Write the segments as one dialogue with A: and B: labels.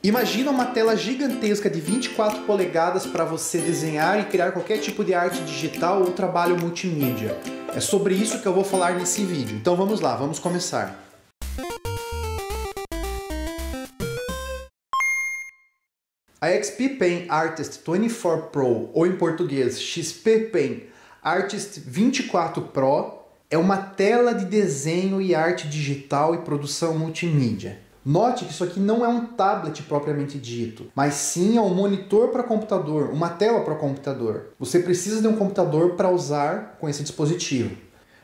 A: Imagina uma tela gigantesca de 24 polegadas para você desenhar e criar qualquer tipo de arte digital ou trabalho multimídia. É sobre isso que eu vou falar nesse vídeo. Então vamos lá, vamos começar. A XP Pen Artist 24 Pro, ou em português XP Pen Artist 24 Pro, é uma tela de desenho e arte digital e produção multimídia. Note que isso aqui não é um tablet propriamente dito, mas sim é um monitor para computador, uma tela para computador. Você precisa de um computador para usar com esse dispositivo.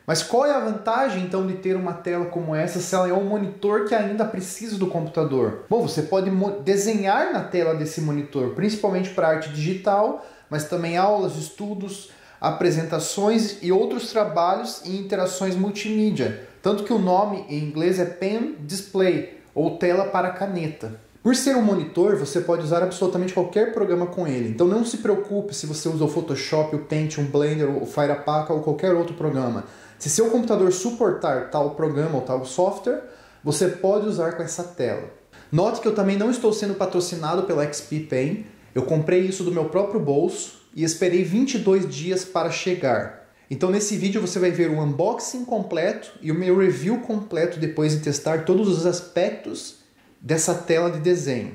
A: Mas qual é a vantagem então de ter uma tela como essa se ela é um monitor que ainda precisa do computador? Bom, você pode desenhar na tela desse monitor, principalmente para arte digital, mas também aulas, estudos, apresentações e outros trabalhos e interações multimídia. Tanto que o nome em inglês é Pen Display, ou tela para caneta. Por ser um monitor, você pode usar absolutamente qualquer programa com ele. Então não se preocupe se você usa o Photoshop, o Paint, o Blender, o Firepaca ou qualquer outro programa. Se seu computador suportar tal programa ou tal software, você pode usar com essa tela. Note que eu também não estou sendo patrocinado pela XP Pen. Eu comprei isso do meu próprio bolso e esperei 22 dias para chegar. Então nesse vídeo você vai ver o unboxing completo e o meu review completo depois de testar todos os aspectos dessa tela de desenho.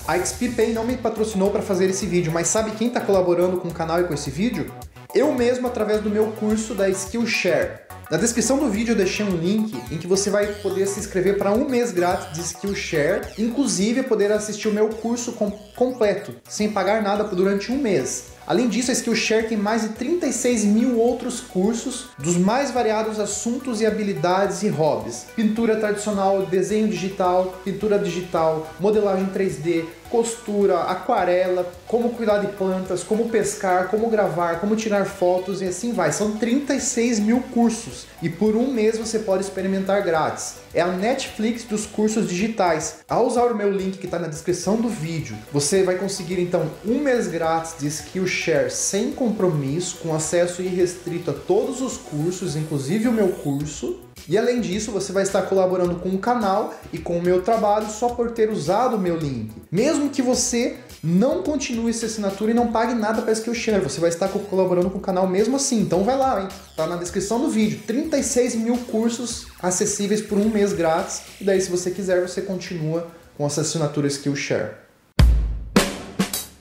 A: A XP Pen não me patrocinou para fazer esse vídeo, mas sabe quem está colaborando com o canal e com esse vídeo? Eu mesmo, através do meu curso da Skillshare. Na descrição do vídeo eu deixei um link em que você vai poder se inscrever para um mês grátis de Skillshare, inclusive poder assistir o meu curso completo, sem pagar nada durante um mês. Além disso, a Skillshare tem mais de 36 mil outros cursos dos mais variados assuntos e habilidades e hobbies. Pintura tradicional, desenho digital, pintura digital, modelagem 3D, costura, aquarela, como cuidar de plantas, como pescar, como gravar, como tirar fotos e assim vai. São 36 mil cursos e por um mês você pode experimentar grátis. É a Netflix dos cursos digitais. Ao usar o meu link que está na descrição do vídeo, você vai conseguir então um mês grátis de Skillshare sem compromisso, com acesso irrestrito a todos os cursos, inclusive o meu curso. E além disso, você vai estar colaborando com o canal e com o meu trabalho só por ter usado o meu link. Mesmo que você não continue essa assinatura e não pague nada para Skillshare, você vai estar colaborando com o canal mesmo assim. Então vai lá, hein? Tá na descrição do vídeo. 36 mil cursos acessíveis por um mês grátis. E daí, se você quiser, você continua com essa assinatura Skillshare.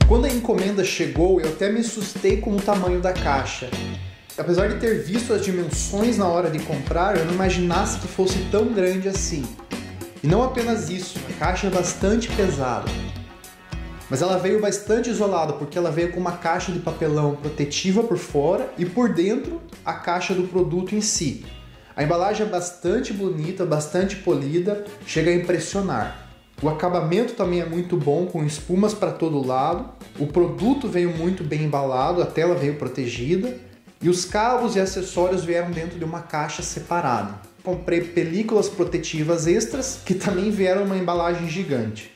A: Quando a encomenda chegou, eu até me assustei com o tamanho da caixa. Apesar de ter visto as dimensões na hora de comprar, eu não imaginasse que fosse tão grande assim. E não apenas isso, a caixa é bastante pesada. Mas ela veio bastante isolada, porque ela veio com uma caixa de papelão protetiva por fora e por dentro a caixa do produto em si. A embalagem é bastante bonita, bastante polida, chega a impressionar. O acabamento também é muito bom, com espumas para todo lado. O produto veio muito bem embalado, a tela veio protegida. E os cabos e acessórios vieram dentro de uma caixa separada. Comprei películas protetivas extras, que também vieram numa embalagem gigante.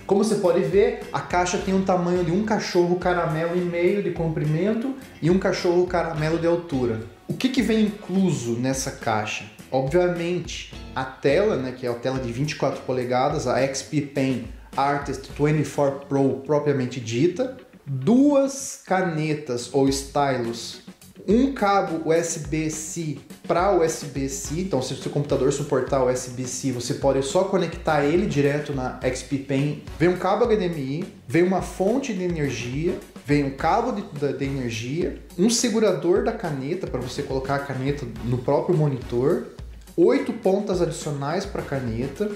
A: Como você pode ver, a caixa tem um tamanho de um cachorro caramelo e meio de comprimento e um cachorro caramelo de altura. O que vem incluso nessa caixa? Obviamente, a tela, né, que é a tela de 24 polegadas, a XP Pen Artist 24 Pro propriamente dita, duas canetas ou stylus, um cabo USB-C para USB-C, então se o seu computador suportar USB-C, você pode só conectar ele direto na XP Pen. Vem um cabo HDMI, vem uma fonte de energia, vem um cabo de energia, um segurador da caneta para você colocar a caneta no próprio monitor, 8 pontas adicionais para a caneta,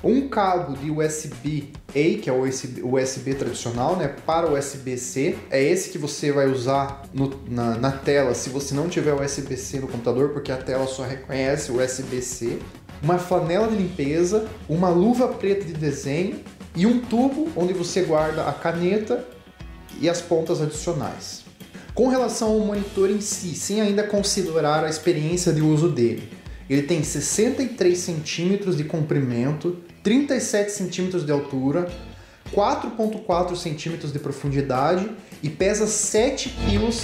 A: um cabo de USB-A, que é o USB tradicional, né, para o USB-C. É esse que você vai usar na tela se você não tiver USB-C no computador, porque a tela só reconhece o USB-C. Uma flanela de limpeza, uma luva preta de desenho e um tubo onde você guarda a caneta e as pontas adicionais. Com relação ao monitor em si, sem ainda considerar a experiência de uso dele, ele tem 63 centímetros de comprimento, 37 centímetros de altura, 4,4 centímetros de profundidade e pesa 7 quilos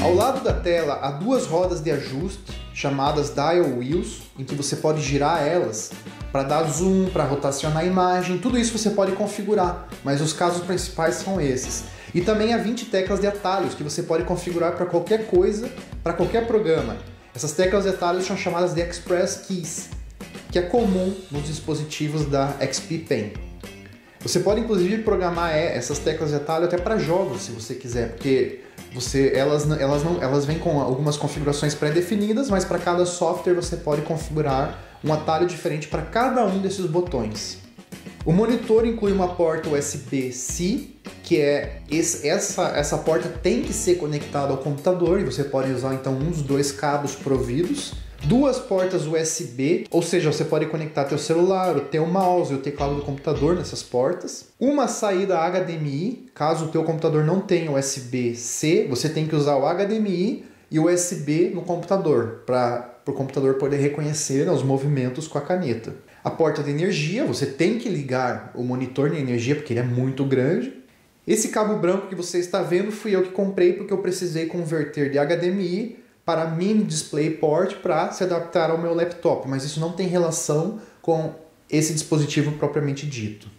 A: Ao lado da tela há duas rodas de ajuste chamadas Dial Wheels, em que você pode girar elas para dar zoom, para rotacionar a imagem, tudo isso você pode configurar, mas os casos principais são esses. E também há 20 teclas de atalhos que você pode configurar para qualquer coisa, para qualquer programa. Essas teclas de atalhos são chamadas de Express Keys, que é comum nos dispositivos da XP Pen. Você pode inclusive programar essas teclas de atalho até para jogos, se você quiser, porque elas vêm com algumas configurações pré-definidas, mas para cada software você pode configurar um atalho diferente para cada um desses botões. O monitor inclui uma porta USB-C, que é essa porta tem que ser conectada ao computador e você pode usar então um dos dois cabos providos. Duas portas USB, ou seja, você pode conectar teu celular, o teu mouse e o teclado do computador nessas portas. Uma saída HDMI, caso o teu computador não tenha USB-C, você tem que usar o HDMI e o USB no computador, para o computador poder reconhecer, né, os movimentos com a caneta. A porta de energia, você tem que ligar o monitor na energia porque ele é muito grande. Esse cabo branco que você está vendo fui eu que comprei porque eu precisei converter de HDMI para mini DisplayPort para se adaptar ao meu laptop, mas isso não tem relação com esse dispositivo propriamente dito.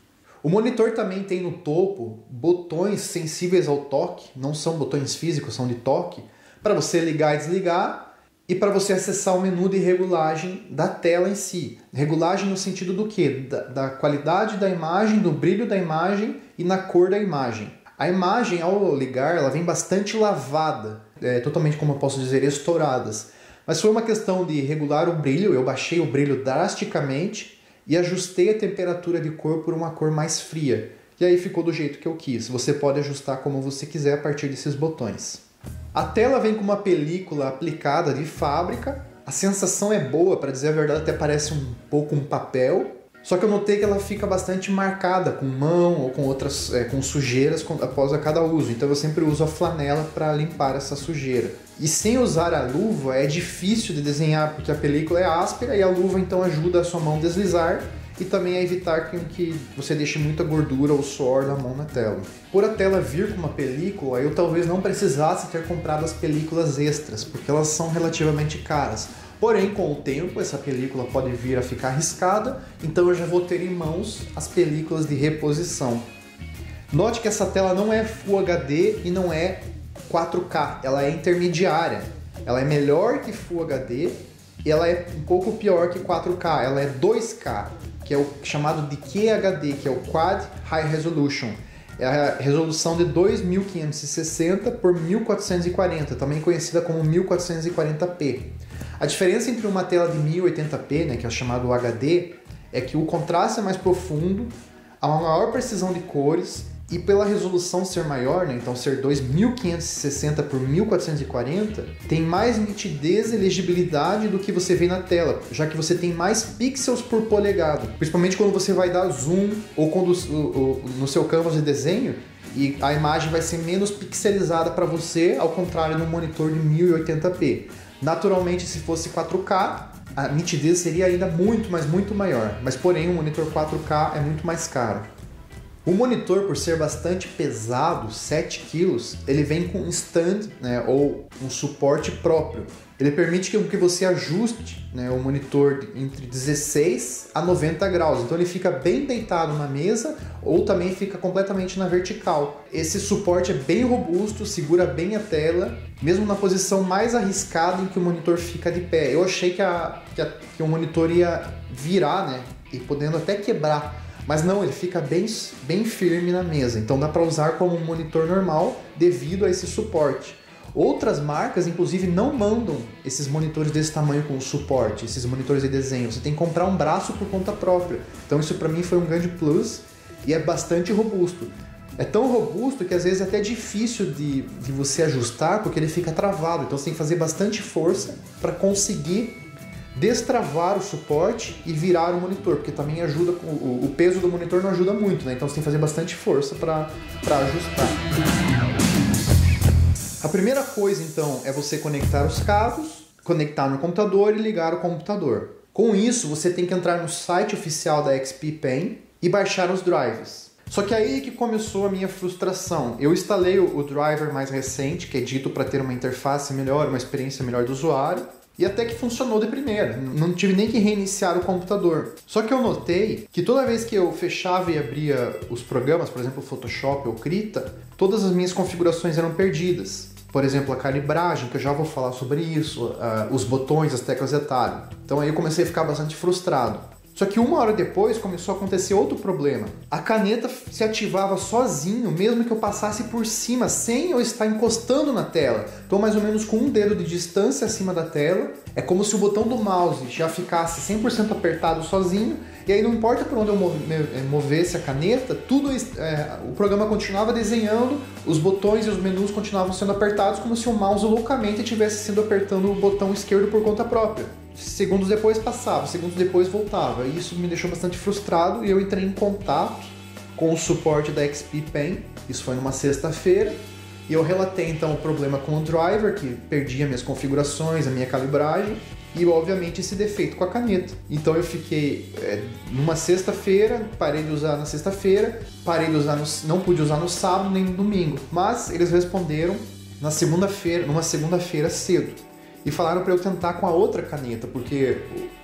A: O monitor também tem no topo botões sensíveis ao toque, não são botões físicos, são de toque, para você ligar e desligar e para você acessar o menu de regulagem da tela em si. Regulagem no sentido do quê? Da qualidade da imagem, do brilho da imagem e na cor da imagem. A imagem, ao ligar, ela vem bastante lavada, totalmente, como eu posso dizer, estouradas. Mas foi uma questão de regular o brilho, eu baixei o brilho drasticamente e ajustei a temperatura de cor por uma cor mais fria. E aí ficou do jeito que eu quis. Você pode ajustar como você quiser a partir desses botões. A tela vem com uma película aplicada de fábrica. A sensação é boa, para dizer a verdade, até parece um pouco um papel. Só que eu notei que ela fica bastante marcada com mão ou com outras com sujeiras após a cada uso. Então eu sempre uso a flanela para limpar essa sujeira. E sem usar a luva é difícil de desenhar porque a película é áspera e a luva então ajuda a sua mão a deslizar e também a evitar que você deixe muita gordura ou suor da mão na tela. Por a tela vir com uma película, eu talvez não precisasse ter comprado as películas extras, porque elas são relativamente caras. Porém, com o tempo, essa película pode vir a ficar riscada, então eu já vou ter em mãos as películas de reposição. Note que essa tela não é Full HD e não é 4K, ela é intermediária. Ela é melhor que Full HD e ela é um pouco pior que 4K, ela é 2K, que é o chamado de QHD, que é o Quad High Resolution. É a resolução de 2560 por 1440, também conhecida como 1440p. A diferença entre uma tela de 1080p, né, que é o chamado HD, é que o contraste é mais profundo, há uma maior precisão de cores e pela resolução ser maior, né, então ser 2560 por 1440, tem mais nitidez e legibilidade do que você vê na tela, já que você tem mais pixels por polegada, principalmente quando você vai dar zoom ou quando no seu canvas de desenho e a imagem vai ser menos pixelizada para você, ao contrário de um monitor de 1080p. Naturalmente, se fosse 4K, a nitidez seria ainda muito, mas muito maior. Mas, porém, um monitor 4K é muito mais caro. O monitor, por ser bastante pesado, 7 kg, ele vem com um stand, né, ou um suporte próprio. Ele permite que você ajuste, né, o monitor entre 16 a 90 graus. Então ele fica bem deitado na mesa ou também fica completamente na vertical. Esse suporte é bem robusto, segura bem a tela, mesmo na posição mais arriscada em que o monitor fica de pé. Eu achei que o monitor ia virar, né, e podendo até quebrar. Mas não, ele fica bem firme na mesa, então dá para usar como um monitor normal devido a esse suporte. Outras marcas, inclusive, não mandam esses monitores desse tamanho com suporte, esses monitores de desenho. Você tem que comprar um braço por conta própria. Então isso para mim foi um grande plus e é bastante robusto. É tão robusto que às vezes é até difícil de você ajustar porque ele fica travado. Então você tem que fazer bastante força para conseguir destravar o suporte e virar o monitor, porque também ajuda, o peso do monitor não ajuda muito, né? Então você tem que fazer bastante força para ajustar. A primeira coisa então é você conectar os cabos, conectar no computador e ligar o computador. Com isso você tem que entrar no site oficial da XP Pen e baixar os drives. Só que aí que começou a minha frustração. Eu instalei o driver mais recente, que é dito para ter uma interface melhor, uma experiência melhor do usuário, e até que funcionou de primeira. Não tive nem que reiniciar o computador. Só que eu notei que toda vez que eu fechava e abria os programas, por exemplo, o Photoshop ou Krita, todas as minhas configurações eram perdidas. Por exemplo, a calibragem, que eu já vou falar sobre isso, os botões, as teclas de atalho. Então aí eu comecei a ficar bastante frustrado. Só que uma hora depois começou a acontecer outro problema. A caneta se ativava sozinho, mesmo que eu passasse por cima, sem eu estar encostando na tela. Então, mais ou menos com um dedo de distância acima da tela, é como se o botão do mouse já ficasse 100% apertado sozinho, e aí não importa por onde eu movesse a caneta, o programa continuava desenhando, os botões e os menus continuavam sendo apertados, como se o mouse loucamente estivesse sendo apertando o botão esquerdo por conta própria. Segundos depois passava, segundos depois voltava. E isso me deixou bastante frustrado e eu entrei em contato com o suporte da XP Pen. Isso foi numa sexta-feira. E eu relatei então o problema com o driver, que perdia minhas configurações, a minha calibragem. E obviamente esse defeito com a caneta. Então eu fiquei numa sexta-feira, parei de usar na sexta-feira, parei de usar não pude usar no sábado nem no domingo. Mas eles responderam numa segunda-feira cedo. E falaram para eu tentar com a outra caneta, porque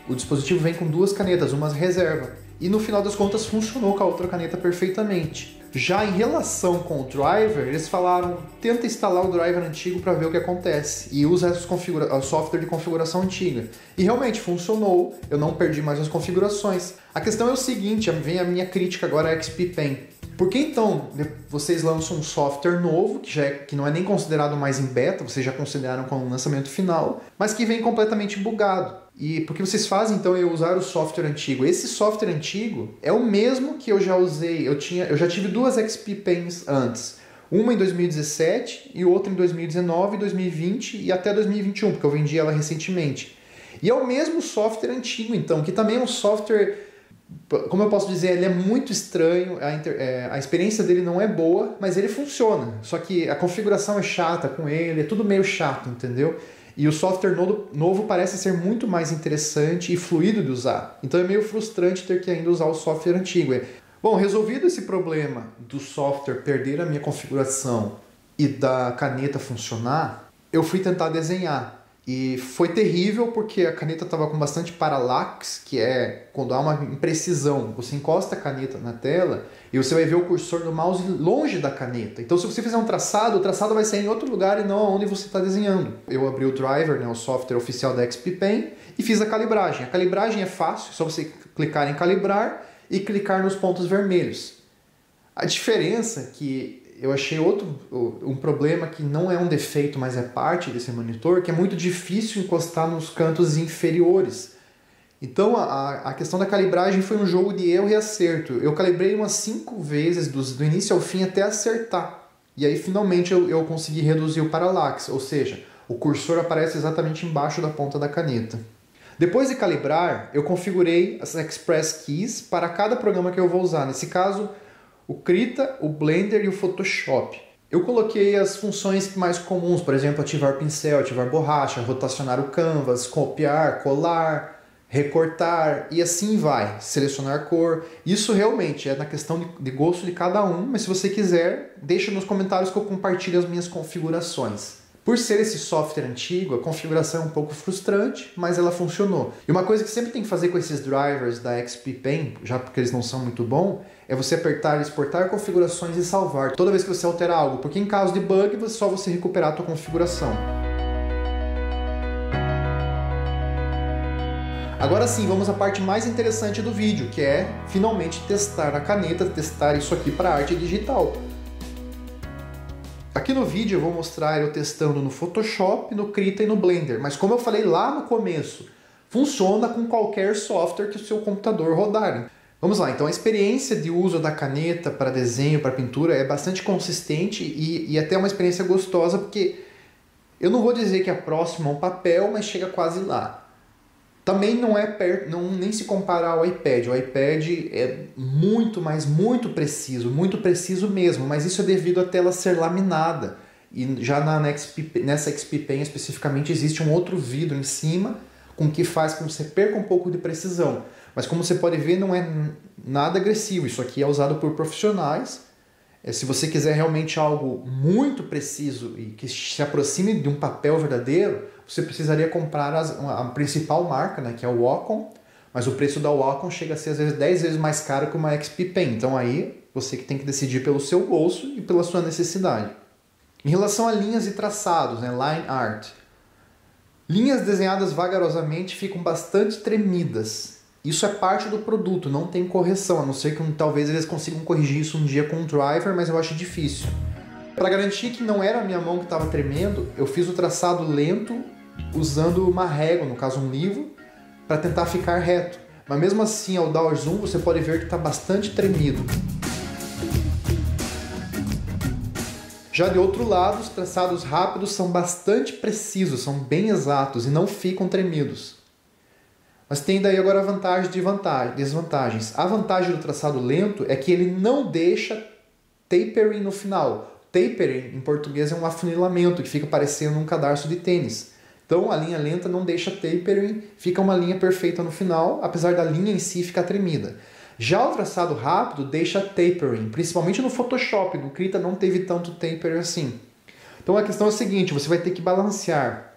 A: o dispositivo vem com duas canetas, uma reserva. E no final das contas funcionou com a outra caneta perfeitamente. Já em relação com o driver, eles falaram, tenta instalar o driver antigo para ver o que acontece. E usa o software de configuração antiga. E realmente funcionou, eu não perdi mais as configurações. A questão é o seguinte, vem a minha crítica agora à XP Pen. Por que então vocês lançam um software novo, que não é nem considerado mais em beta, vocês já consideraram como um lançamento final, mas que vem completamente bugado? E por que vocês fazem então eu usar o software antigo? Esse software antigo é o mesmo que eu já usei, eu já tive duas XP Pens antes. Uma em 2017 e outra em 2019, 2020 e até 2021, porque eu vendi ela recentemente. E é o mesmo software antigo então, que também é um software... Como eu posso dizer, ele é muito estranho, a experiência dele não é boa, mas ele funciona. Só que a configuração é chata com ele, é tudo meio chato, entendeu? E o software novo parece ser muito mais interessante e fluido de usar. Então é meio frustrante ter que ainda usar o software antigo. Bom, resolvido esse problema do software perder a minha configuração e da caneta funcionar, eu fui tentar desenhar. E foi terrível porque a caneta estava com bastante parallax, que é quando há uma imprecisão. Você encosta a caneta na tela e você vai ver o cursor do mouse longe da caneta. Então se você fizer um traçado, o traçado vai sair em outro lugar e não onde você está desenhando. Eu abri o driver, o software oficial da XP Pen, e fiz a calibragem. A calibragem é fácil, é só você clicar em calibrar e clicar nos pontos vermelhos. A diferença é que eu achei um problema que não é um defeito, mas é parte desse monitor, que é muito difícil encostar nos cantos inferiores. Então a questão da calibragem foi um jogo de erro e acerto. Eu calibrei umas 5 vezes, do início ao fim, até acertar. E aí finalmente eu consegui reduzir o parallax, ou seja, o cursor aparece exatamente embaixo da ponta da caneta. Depois de calibrar, eu configurei as Express Keys para cada programa que eu vou usar. Nesse caso, o Krita, o Blender e o Photoshop. Eu coloquei as funções mais comuns, por exemplo, ativar pincel, ativar borracha, rotacionar o canvas, copiar, colar, recortar e assim vai, selecionar cor. Isso realmente é na questão de gosto de cada um, mas se você quiser, deixa nos comentários que eu compartilho as minhas configurações. Por ser esse software antigo, a configuração é um pouco frustrante, mas ela funcionou. E uma coisa que sempre tem que fazer com esses drivers da XP Pen, já porque eles não são muito bons, é você apertar, exportar configurações e salvar toda vez que você alterar algo, porque em caso de bug, é só você recuperar a tua configuração. Agora sim, vamos à parte mais interessante do vídeo, que é finalmente testar a caneta, testar isso aqui para arte digital. Aqui no vídeo eu vou mostrar eu testando no Photoshop, no Krita e no Blender, mas como eu falei lá no começo, funciona com qualquer software que o seu computador rodar. Vamos lá, então a experiência de uso da caneta para desenho, para pintura é bastante consistente e até uma experiência gostosa, porque eu não vou dizer que é próximo a um papel, mas chega quase lá. Também não é nem se compara ao iPad. O iPad é muito, mas muito preciso mesmo, mas isso é devido à tela ser laminada. E já nessa XP Pen especificamente existe um outro vidro em cima com que faz com que você perca um pouco de precisão. Mas como você pode ver, não é nada agressivo. Isso aqui é usado por profissionais. Se você quiser realmente algo muito preciso e que se aproxime de um papel verdadeiro, você precisaria comprar a principal marca, né, que é o Wacom, mas o preço da Wacom chega a ser às vezes 10 vezes mais caro que uma XP Pen. Então aí você que tem que decidir pelo seu bolso e pela sua necessidade. Em relação a linhas e traçados, né, line art. Linhas desenhadas vagarosamente ficam bastante tremidas. Isso é parte do produto, não tem correção, a não ser que talvez eles consigam corrigir isso um dia com um driver, mas eu acho difícil. Para garantir que não era a minha mão que estava tremendo, eu fiz o traçado lento usando uma régua, no caso um livro, para tentar ficar reto. Mas mesmo assim, ao dar o zoom, você pode ver que está bastante tremido. Já de outro lado, os traçados rápidos são bastante precisos, são bem exatos e não ficam tremidos. Mas tem daí agora vantagens e desvantagens. A vantagem do traçado lento é que ele não deixa tapering no final. Tapering, em português, é um afunilamento que fica parecendo um cadarço de tênis. Então a linha lenta não deixa tapering, fica uma linha perfeita no final, apesar da linha em si ficar tremida. Já o traçado rápido deixa tapering, principalmente no Photoshop. No Krita não teve tanto tapering assim. Então a questão é a seguinte, você vai ter que balancear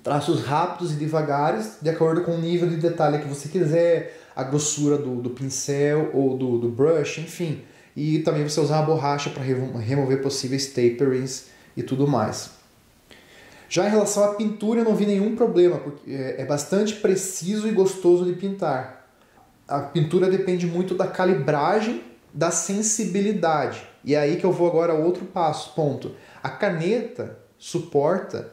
A: traços rápidos e devagares, de acordo com o nível de detalhe que você quiser, a grossura do pincel ou do brush, enfim. E também você usar a borracha para remover possíveis taperings e tudo mais. Já em relação à pintura, eu não vi nenhum problema, porque é bastante preciso e gostoso de pintar. A pintura depende muito da calibragem, da sensibilidade. E é aí que eu vou agora ao outro ponto. A caneta suporta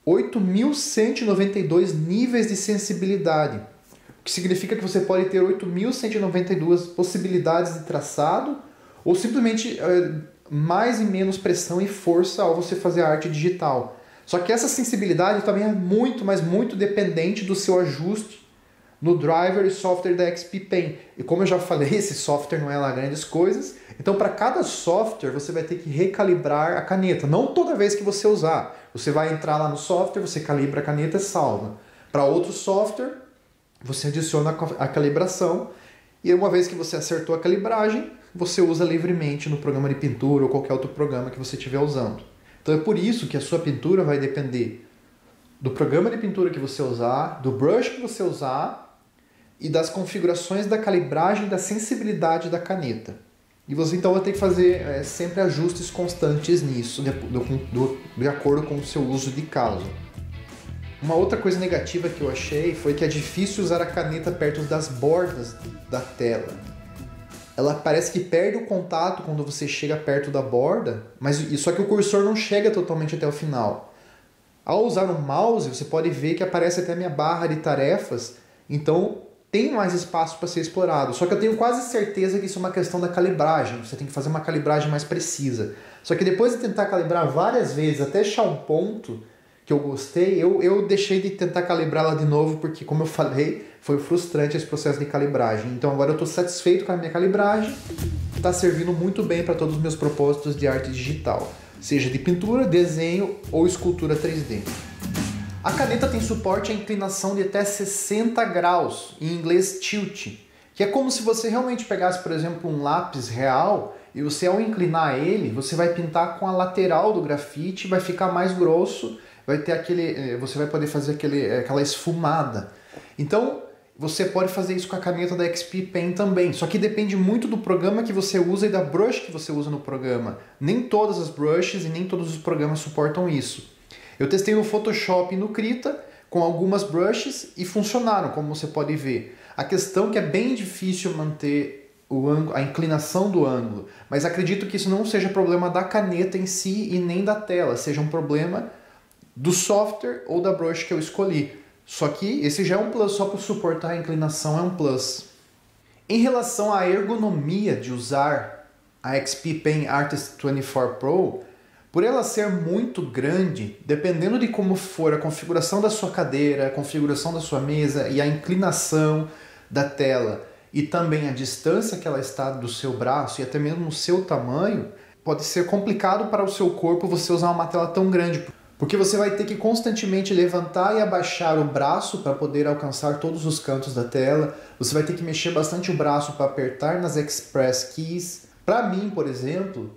A: 8.192 níveis de sensibilidade, o que significa que você pode ter 8.192 possibilidades de traçado ou simplesmente mais e menos pressão e força ao você fazer a arte digital. Só que essa sensibilidade também é muito, mas muito dependente do seu ajuste no driver e software da XP Pen. E como eu já falei, esse software não é lá grandes coisas. Então, para cada software, você vai ter que recalibrar a caneta. Não toda vez que você usar. Você vai entrar lá no software, você calibra a caneta e salva. Para outro software, você adiciona a calibração. E uma vez que você acertou a calibragem, você usa livremente no programa de pintura ou qualquer outro programa que você estiver usando. Então, é por isso que a sua pintura vai depender do programa de pintura que você usar, do brush que você usar, e das configurações da calibragem da sensibilidade da caneta. E você então vai ter que fazer sempre ajustes constantes nisso, de acordo com o seu uso de caso. Uma outra coisa negativa que eu achei foi que é difícil usar a caneta perto das bordas da tela. Ela parece que perde o contato quando você chega perto da borda, mas só que o cursor não chega totalmente até o final. Ao usar o mouse, você pode ver que aparece até a minha barra de tarefas, então tem mais espaço para ser explorado. Só que eu tenho quase certeza que isso é uma questão da calibragem. Você tem que fazer uma calibragem mais precisa. Só que depois de tentar calibrar várias vezes, até achar um ponto que eu gostei, eu deixei de tentar calibrá-la de novo, porque, como eu falei, foi frustrante esse processo de calibragem. Então agora eu estou satisfeito com a minha calibragem. Está servindo muito bem para todos os meus propósitos de arte digital. Seja de pintura, desenho ou escultura 3D. A caneta tem suporte à inclinação de até 60 graus, em inglês tilt, que é como se você realmente pegasse, por exemplo, um lápis real e você, ao inclinar ele, você vai pintar com a lateral do grafite, vai ficar mais grosso, vai ter você vai poder fazer aquela esfumada. Então, você pode fazer isso com a caneta da XP Pen também, só que depende muito do programa que você usa e da brush que você usa no programa. Nem todas as brushes e nem todos os programas suportam isso. Eu testei no Photoshop e no Krita com algumas brushes e funcionaram, como você pode ver. A questão é que é bem difícil manter o ângulo, a inclinação do ângulo, mas acredito que isso não seja problema da caneta em si e nem da tela, seja um problema do software ou da brush que eu escolhi. Só que esse já é um plus, só por suportar a inclinação é um plus. Em relação à ergonomia de usar a XP Pen Artist 24 Pro, por ela ser muito grande, dependendo de como for a configuração da sua cadeira, a configuração da sua mesa e a inclinação da tela e também a distância que ela está do seu braço e até mesmo o seu tamanho, pode ser complicado para o seu corpo você usar uma tela tão grande, Porque você vai ter que constantemente levantar e abaixar o braço para poder alcançar todos os cantos da tela. Você vai ter que mexer bastante o braço para apertar nas Express Keys. Para mim, por exemplo,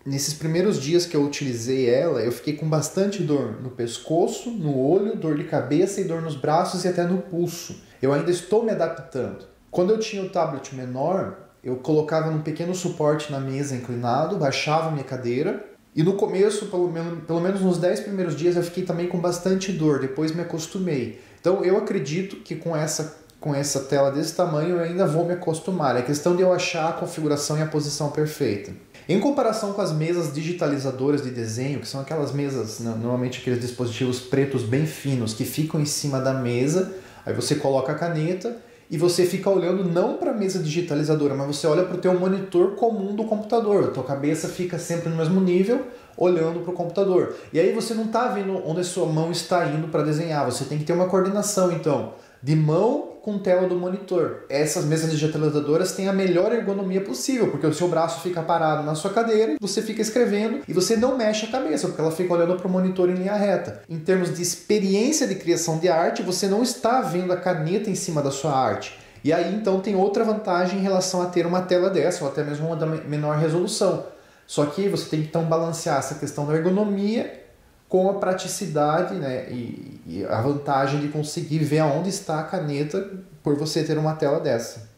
A: nesses primeiros dias que eu utilizei ela, eu fiquei com bastante dor no pescoço, no olho, dor de cabeça e dor nos braços e até no pulso. Eu ainda estou me adaptando. Quando eu tinha o tablet menor, eu colocava num pequeno suporte na mesa inclinado, baixava a minha cadeira. E no começo, pelo menos nos 10 primeiros dias, eu fiquei também com bastante dor, depois me acostumei. Então eu acredito que com essa tela desse tamanho eu ainda vou me acostumar. É questão de eu achar a configuração e a posição perfeita. Em comparação com as mesas digitalizadoras de desenho, que são aquelas mesas, normalmente aqueles dispositivos pretos bem finos, que ficam em cima da mesa, aí você coloca a caneta e você fica olhando não para a mesa digitalizadora, mas você olha para o teu monitor comum do computador. A tua cabeça fica sempre no mesmo nível, olhando para o computador. E aí você não está vendo onde a sua mão está indo para desenhar. Você tem que ter uma coordenação, então, de mão com tela do monitor. Essas mesas digitalizadoras têm a melhor ergonomia possível, porque o seu braço fica parado na sua cadeira, você fica escrevendo e você não mexe a cabeça, porque ela fica olhando para o monitor em linha reta. Em termos de experiência de criação de arte, você não está vendo a caneta em cima da sua arte. E aí, então, tem outra vantagem em relação a ter uma tela dessa, ou até mesmo uma da menor resolução. Só que você tem que, então, balancear essa questão da ergonomia com a praticidade, né, e a vantagem de conseguir ver aonde está a caneta por você ter uma tela dessa.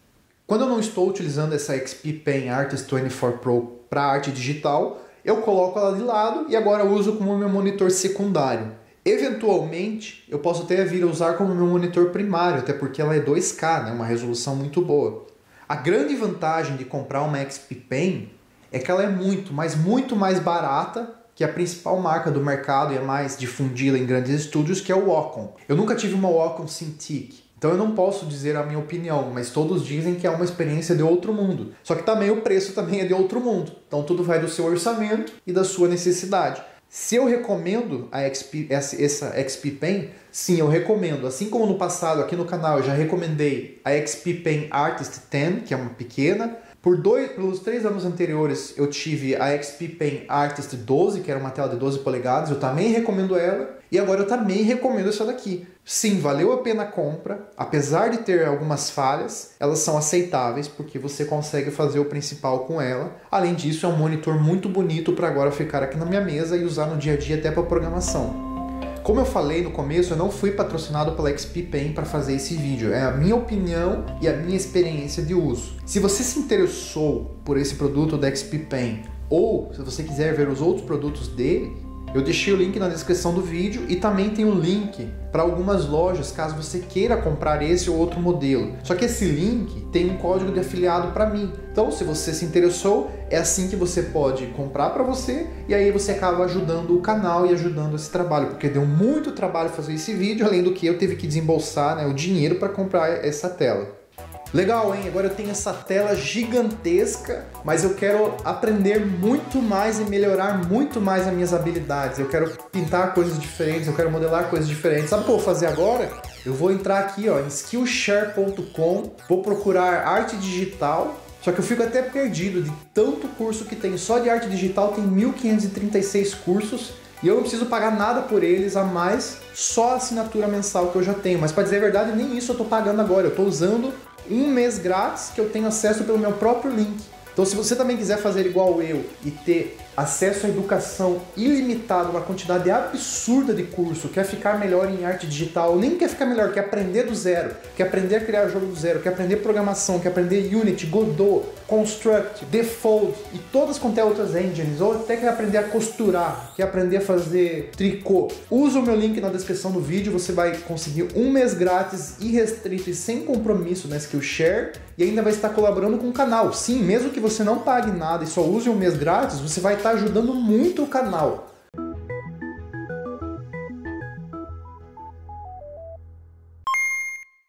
A: Quando eu não estou utilizando essa XP Pen Artist 24 Pro para arte digital, eu coloco ela de lado e agora uso como meu monitor secundário. Eventualmente, eu posso até vir a usar como meu monitor primário, até porque ela é 2K, né, uma resolução muito boa. A grande vantagem de comprar uma XP Pen é que ela é muito mais barata que a principal marca do mercado e é mais difundida em grandes estúdios, que é o Wacom. Eu nunca tive uma Wacom Cintiq, então eu não posso dizer a minha opinião, mas todos dizem que é uma experiência de outro mundo. Só que também o preço também é de outro mundo, então tudo vai do seu orçamento e da sua necessidade. Se eu recomendo essa XP Pen, sim, eu recomendo. Assim como no passado aqui no canal eu já recomendei a XP Pen Artist 10, que é uma pequena. Pelos 3 anos anteriores eu tive a XP Pen Artist 12, que era uma tela de 12 polegadas, eu também recomendo ela. E agora eu também recomendo essa daqui. Sim, valeu a pena a compra, apesar de ter algumas falhas, elas são aceitáveis porque você consegue fazer o principal com ela. Além disso, é um monitor muito bonito para agora ficar aqui na minha mesa e usar no dia a dia até para programação. Como eu falei no começo, eu não fui patrocinado pela XP Pen para fazer esse vídeo. É a minha opinião e a minha experiência de uso. Se você se interessou por esse produto da XP Pen ou se você quiser ver os outros produtos dele, eu deixei o link na descrição do vídeo e também tem um link para algumas lojas caso você queira comprar esse ou outro modelo. Só que esse link tem um código de afiliado para mim. Então, se você se interessou, é assim que você pode comprar para você e aí você acaba ajudando o canal e ajudando esse trabalho, porque deu muito trabalho fazer esse vídeo, além do que eu tive que desembolsar, né, o dinheiro para comprar essa tela. Legal, hein? Agora eu tenho essa tela gigantesca, mas eu quero aprender muito mais e melhorar muito mais as minhas habilidades. Eu quero pintar coisas diferentes, eu quero modelar coisas diferentes. Sabe o que eu vou fazer agora? Eu vou entrar aqui, ó, em Skillshare.com, vou procurar arte digital, só que eu fico até perdido de tanto curso que tem. Só de arte digital tem 1.536 cursos e eu não preciso pagar nada por eles a mais, só a assinatura mensal que eu já tenho. Mas para dizer a verdade, nem isso eu tô pagando agora, eu tô usando um mês grátis que eu tenho acesso pelo meu próprio link. Então, se você também quiser fazer igual eu e ter acesso à educação ilimitada, uma quantidade absurda de curso, quer ficar melhor em arte digital, nem quer ficar melhor, quer aprender do zero, quer aprender a criar jogo do zero, quer aprender programação, quer aprender Unity, Godot, Construct, Default e todas quanto é outras engines, ou até quer aprender a costurar, quer aprender a fazer tricô, usa o meu link na descrição do vídeo, você vai conseguir um mês grátis, irrestrito e sem compromisso na Skillshare e ainda vai estar colaborando com o canal. Sim, mesmo que você não pague nada e só use um mês grátis, você vai estar ajudando muito o canal.